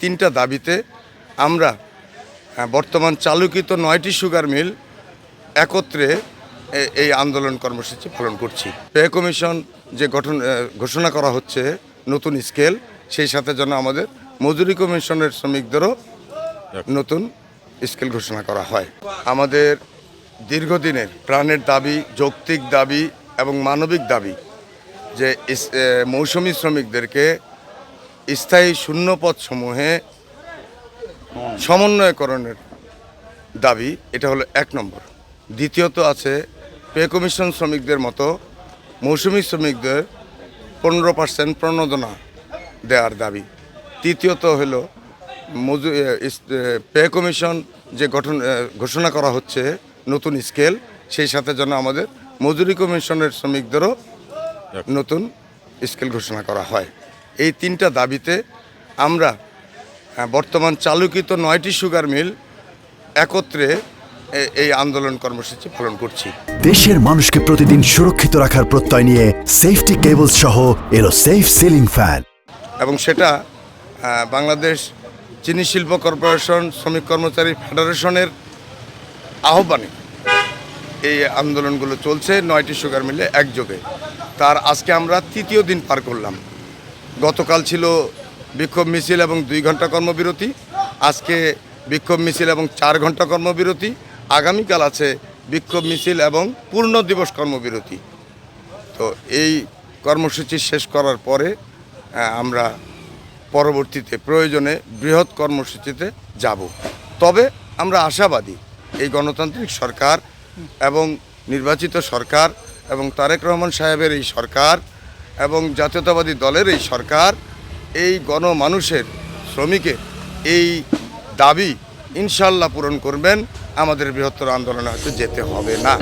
তিনটা দাবিতে আমরা বর্তমান চালুকৃত 9টি সুগার মিল একত্রে এই আন্দোলন কর্মসূচি পালন করছি। পে কমিশন যে ঘোষণা করা হচ্ছে নতুন স্কেল, সেই সাথে যেন আমাদের মজুরি কমিশনের শ্রমিকদেরও নতুন স্কেল ঘোষণা করা হয়। আমাদের দীর্ঘদিনের প্রাণের দাবি, যৌক্তিক দাবি এবং মানবিক দাবি যে মৌসুমি শ্রমিকদেরকে স্থায়ী শূন্যপদ সমূহে সমন্বয়করণের দাবি, এটা হলো 1 নম্বর। দ্বিতীয়ত আছে পে কমিশন শ্রমিকদের মতো মৌসুমি শ্রমিকদের 15% প্রণোদনা দেওয়ার দাবি। তৃতীয়ত হলো পে কমিশন যে ঘোষণা করা হচ্ছে নতুন স্কেল, সেই সাথে যেন আমাদের মজুরি কমিশনের শ্রমিকদেরও নতুন স্কেল ঘোষণা করা হয়। এই তিনটা দাবিতে আমরা বর্তমান চালুকৃত 9টি সুগার মিল একত্রে এই আন্দোলন কর্মসূচি পালন করছি। দেশের মানুষকে প্রতিদিন সুরক্ষিত রাখার প্রত্যয় নিয়ে সেফটি কেবল সহ এলো সেফ সিলিং ফ্যান, এবং সেটা বাংলাদেশ চিনি শিল্প কর্পোরেশন শ্রমিক কর্মচারী ফেডারেশনের আহ্বানে এই আন্দোলনগুলো চলছে 9টি সুগার মিলে একযোগে। তার আজকে আমরা 3য় দিন পার করলাম। গতকাল ছিল বিক্ষোভ মিছিল এবং 2 ঘন্টা কর্মবিরতি, আজকে বিক্ষোভ মিছিল এবং 4 ঘন্টা কর্মবিরতি, আগামীকাল আছে বিক্ষোভ মিছিল এবং পূর্ণ দিবস কর্মবিরতি। তো এই কর্মসূচি শেষ করার পরে আমরা পরবর্তীতে প্রয়োজনে বৃহৎ কর্মসূচিতে যাব। তবে আমরা আশাবাদী এই গণতান্ত্রিক সরকার এবং নির্বাচিত সরকার এবং তারেক রহমান সাহেবের এই সরকার এবং জাতীয়তাবাদী দলের এই সরকার এই গণমানুষের শ্রমিকের এই দাবি ইনশাল্লাহ পূরণ করবেন। আমাদের বৃহত্তর আন্দোলনে হয়তো যেতে হবে না।